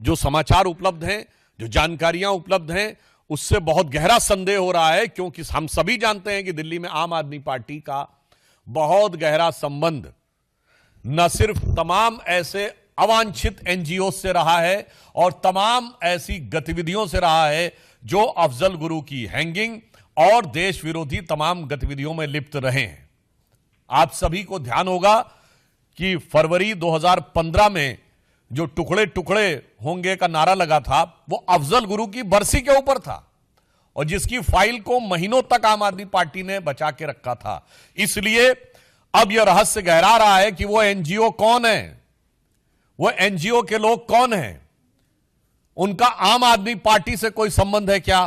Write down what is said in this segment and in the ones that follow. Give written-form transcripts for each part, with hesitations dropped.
जो समाचार उपलब्ध हैं, जो जानकारियां उपलब्ध हैं, उससे बहुत गहरा संदेह हो रहा है, क्योंकि हम सभी जानते हैं कि दिल्ली में आम आदमी पार्टी का बहुत गहरा संबंध न सिर्फ तमाम ऐसे अवांछित एनजीओ से रहा है और तमाम ऐसी गतिविधियों से रहा है जो अफजल गुरु की हैंगिंग और देश विरोधी तमाम गतिविधियों में लिप्त रहे हैं। आप सभी को ध्यान होगा कि फरवरी 2015 में जो टुकड़े टुकड़े होंगे का नारा लगा था, वो अफजल गुरु की बरसी के ऊपर था और जिसकी फाइल को महीनों तक आम आदमी पार्टी ने बचा के रखा था। इसलिए अब यह रहस्य गहरा रहा है कि वो एनजीओ कौन है, वो एनजीओ के लोग कौन हैं, उनका आम आदमी पार्टी से कोई संबंध है क्या?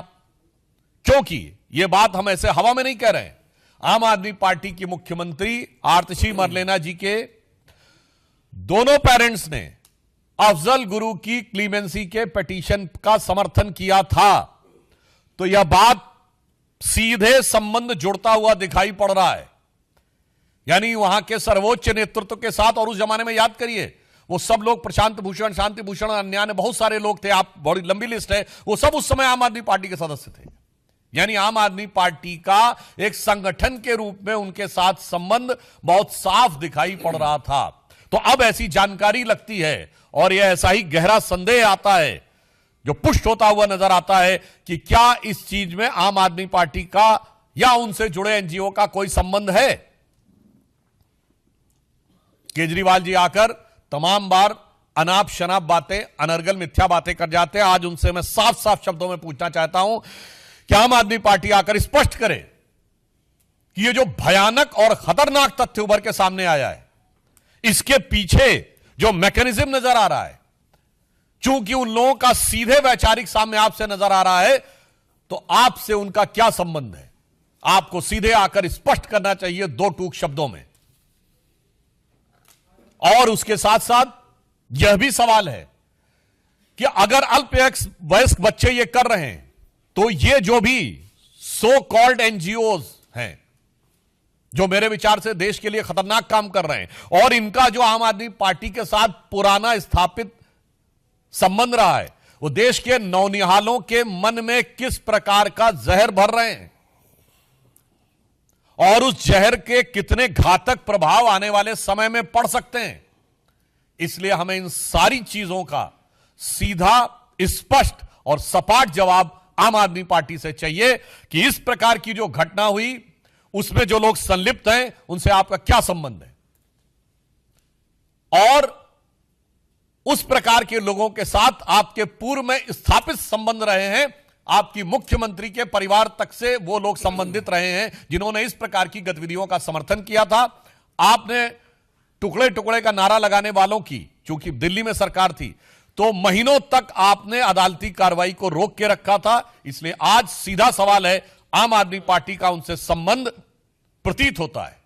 क्योंकि यह बात हम ऐसे हवा में नहीं कह रहे हैं। आम आदमी पार्टी की मुख्यमंत्री आतिशी मरलेना जी के दोनों पेरेंट्स ने अफजल गुरु की क्लीमेंसी के पिटीशन का समर्थन किया था, तो यह बात सीधे संबंध जुड़ता हुआ दिखाई पड़ रहा है। यानी वहां के सर्वोच्च नेतृत्व के साथ, और उस जमाने में याद करिए वो सब लोग, प्रशांत भूषण, शांति भूषण, अन्य ने बहुत सारे लोग थे, आप बड़ी लंबी लिस्ट है, वो सब उस समय आम आदमी पार्टी के सदस्य थे। यानी आम आदमी पार्टी का एक संगठन के रूप में उनके साथ संबंध बहुत साफ दिखाई पड़ रहा था। तो अब ऐसी जानकारी लगती है और यह ऐसा ही गहरा संदेह आता है जो पुष्ट होता हुआ नजर आता है कि क्या इस चीज में आम आदमी पार्टी का या उनसे जुड़े एनजीओ का कोई संबंध है। केजरीवाल जी आकर तमाम बार अनाप शनाप बातें, अनर्गल मिथ्या बातें कर जाते हैं। आज उनसे मैं साफ साफ शब्दों में पूछना चाहता हूं कि आम आदमी पार्टी आकर स्पष्ट करे कि ये जो भयानक और खतरनाक तथ्य उभर के सामने आया है, इसके पीछे जो मैकेनिज्म नजर आ रहा है, चूंकि उन लोगों का सीधे वैचारिक सामने आपसे नजर आ रहा है, तो आपसे उनका क्या संबंध है, आपको सीधे आकर स्पष्ट करना चाहिए दो टूक शब्दों में। और उसके साथ साथ यह भी सवाल है कि अगर अल्पवयस्क बच्चे ये कर रहे हैं, तो ये जो भी सो कॉल्ड एनजीओज हैं, जो मेरे विचार से देश के लिए खतरनाक काम कर रहे हैं, और इनका जो आम आदमी पार्टी के साथ पुराना स्थापित संबंध रहा है, वो देश के नौनिहालों के मन में किस प्रकार का जहर भर रहे हैं और उस जहर के कितने घातक प्रभाव आने वाले समय में पड़ सकते हैं। इसलिए हमें इन सारी चीजों का सीधा, स्पष्ट और सपाट जवाब आम आदमी पार्टी से चाहिए कि इस प्रकार की जो घटना हुई उसमें जो लोग संलिप्त हैं उनसे आपका क्या संबंध है, और उस प्रकार के लोगों के साथ आपके पूर्व में स्थापित संबंध रहे हैं, आपकी मुख्यमंत्री के परिवार तक से वो लोग संबंधित रहे हैं जिन्होंने इस प्रकार की गतिविधियों का समर्थन किया था। आपने टुकड़े टुकड़े का नारा लगाने वालों की, चूंकि दिल्ली में सरकार थी, तो महीनों तक आपने अदालती कार्रवाई को रोक के रखा था। इसलिए आज सीधा सवाल है, आम आदमी पार्टी का उनसे संबंध प्रतीत होता है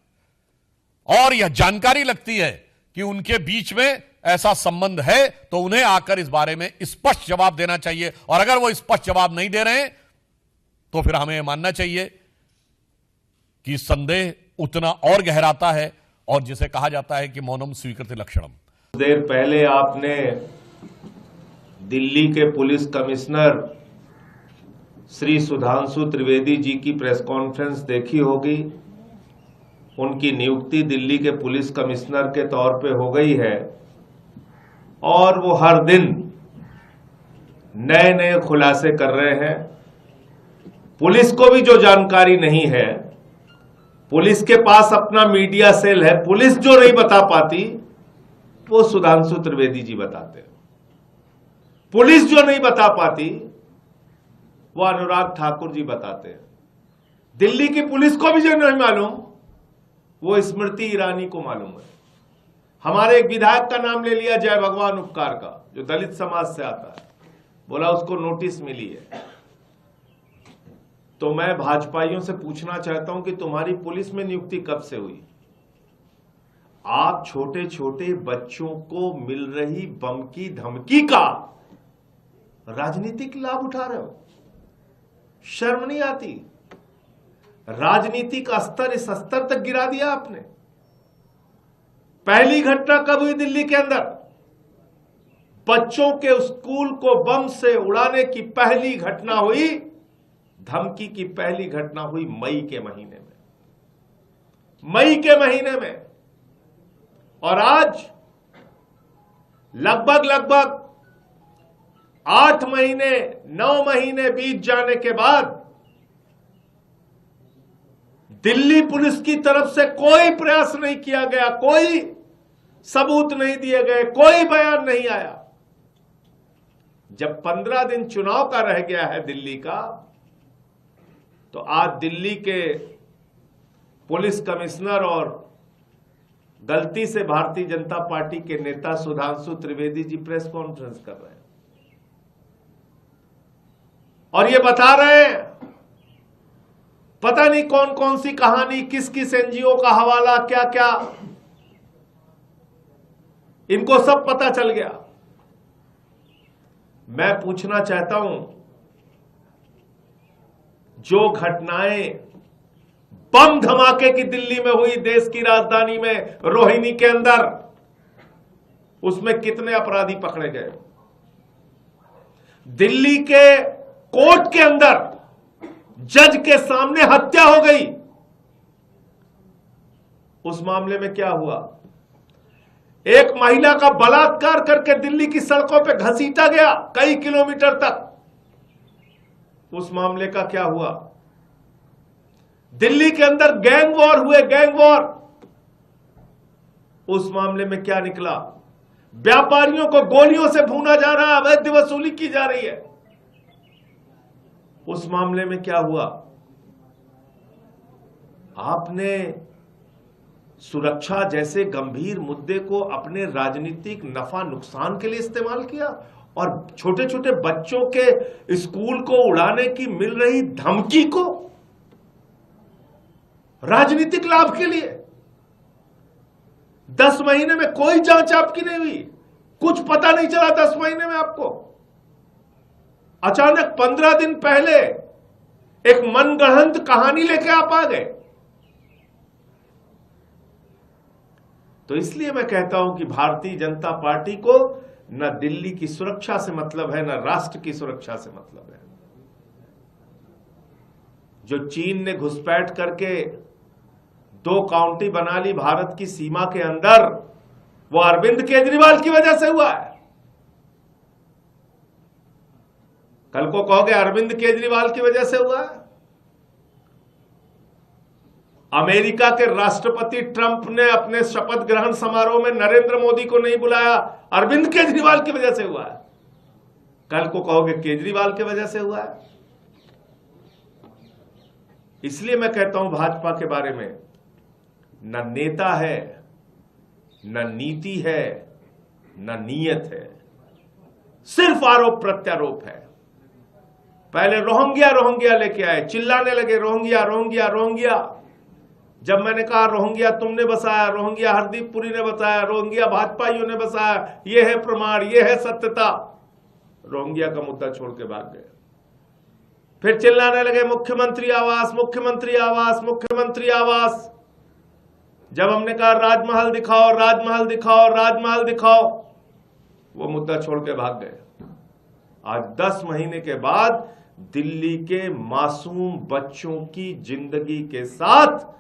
और यह जानकारी लगती है कि उनके बीच में ऐसा संबंध है, तो उन्हें आकर इस बारे में स्पष्ट जवाब देना चाहिए। और अगर वो स्पष्ट जवाब नहीं दे रहे हैं तो फिर हमें मानना चाहिए कि संदेह उतना और गहराता है, और जिसे कहा जाता है कि मौनम स्वीकृति लक्षणम। देर पहले आपने दिल्ली के पुलिस कमिश्नर श्री सुधांशु त्रिवेदी जी की प्रेस कॉन्फ्रेंस देखी होगी। उनकी नियुक्ति दिल्ली के पुलिस कमिश्नर के तौर पे हो गई है और वो हर दिन नए नए खुलासे कर रहे हैं। पुलिस को भी जो जानकारी नहीं है, पुलिस के पास अपना मीडिया सेल है, पुलिस जो नहीं बता पाती वो सुधांशु त्रिवेदी जी बताते हैं। पुलिस जो नहीं बता पाती वो अनुराग ठाकुर जी बताते हैं। दिल्ली की पुलिस को भी जो नहीं मालूम वो स्मृति ईरानी को मालूम है। हमारे एक विधायक का नाम ले लिया, जय भगवान उपकार का, जो दलित समाज से आता है, बोला उसको नोटिस मिली है। तो मैं भाजपाइयों से पूछना चाहता हूं कि तुम्हारी पुलिस में नियुक्ति कब से हुई? आप छोटे छोटे बच्चों को मिल रही बम की धमकी का राजनीतिक लाभ उठा रहे हो। शर्म नहीं आती? राजनीतिक स्तर इस स्तर तक गिरा दिया आपने। पहली घटना कब हुई दिल्ली के अंदर? बच्चों के स्कूल को बम से उड़ाने की पहली घटना हुई, धमकी की पहली घटना हुई मई के महीने में। और आज लगभग 8 महीने 9 महीने बीत जाने के बाद दिल्ली पुलिस की तरफ से कोई प्रयास नहीं किया गया, कोई सबूत नहीं दिए गए, कोई बयान नहीं आया। जब 15 दिन चुनाव का रह गया है दिल्ली का, तो आज दिल्ली के पुलिस कमिश्नर और गलती से भारतीय जनता पार्टी के नेता सुधांशु त्रिवेदी जी प्रेस कॉन्फ्रेंस कर रहे हैं और ये बता रहे हैं पता नहीं कौन कौन सी कहानी, किस किस एनजीओ का हवाला, क्या क्या, इनको सब पता चल गया। मैं पूछना चाहता हूं, जो घटनाएं बम धमाके की दिल्ली में हुई, देश की राजधानी में रोहिणी के अंदर, उसमें कितने अपराधी पकड़े गए? दिल्ली के कोर्ट के अंदर जज के सामने हत्या हो गई, उस मामले में क्या हुआ? एक महिला का बलात्कार करके दिल्ली की सड़कों पे घसीटा गया कई किलोमीटर तक, उस मामले का क्या हुआ? दिल्ली के अंदर गैंग वॉर हुए, गैंग वॉर, उस मामले में क्या निकला? व्यापारियों को गोलियों से भूना जा रहा है, अवैध वसूली की जा रही है, उस मामले में क्या हुआ? आपने सुरक्षा जैसे गंभीर मुद्दे को अपने राजनीतिक नफा नुकसान के लिए इस्तेमाल किया और छोटे छोटे बच्चों के स्कूल को उड़ाने की मिल रही धमकी को राजनीतिक लाभ के लिए। 10 महीने में कोई जांच आपकी नहीं हुई, कुछ पता नहीं चला 10 महीने में आपको। अचानक 15 दिन पहले एक मनगढ़ंत कहानी लेके आप आ गए। तो इसलिए मैं कहता हूं कि भारतीय जनता पार्टी को न दिल्ली की सुरक्षा से मतलब है, न राष्ट्र की सुरक्षा से मतलब है। जो चीन ने घुसपैठ करके 2 काउंटी बना ली भारत की सीमा के अंदर, वो अरविंद केजरीवाल की वजह से हुआ है। कल को कहोगे अरविंद केजरीवाल की वजह से हुआ है। अमेरिका के राष्ट्रपति ट्रंप ने अपने शपथ ग्रहण समारोह में नरेंद्र मोदी को नहीं बुलाया, अरविंद केजरीवाल की वजह से हुआ है। कल को कहोगे केजरीवाल की वजह से हुआ है। इसलिए मैं कहता हूं भाजपा के बारे में, न नेता है, न नीति है, न नीयत है, सिर्फ आरोप प्रत्यारोप है। पहले रोहिंग्या लेके आए, चिल्लाने लगे रोहिंग्या। जब मैंने कहा रोहिंग्या तुमने बसाया, रोहिंग्या हरदीप पुरी ने बसाया, रोहिंग्या भाजपाइयों ने बसाया, यह है प्रमाण, यह है सत्यता, रोहिंग्या का मुद्दा छोड़ के भाग गए। फिर चिल्लाने लगे मुख्यमंत्री आवास, मुख्यमंत्री आवास, मुख्यमंत्री आवास। जब हमने कहा राजमहल दिखाओ, राजमहल दिखाओ, राजमहल दिखाओ, वो मुद्दा छोड़ के भाग गए। आज 10 महीने के बाद दिल्ली के मासूम बच्चों की जिंदगी के साथ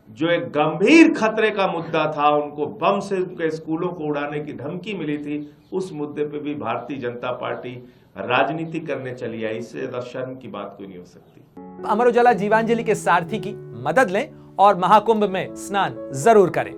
जो एक गंभीर खतरे का मुद्दा था, उनको बम से उनके स्कूलों को उड़ाने की धमकी मिली थी, उस मुद्दे पे भी भारतीय जनता पार्टी राजनीति करने चली आई। इससे ज्यादा शर्म की बात कोई नहीं हो सकती। अमर उजाला जीवांजलि के सारथी की मदद लें और महाकुंभ में स्नान जरूर करें।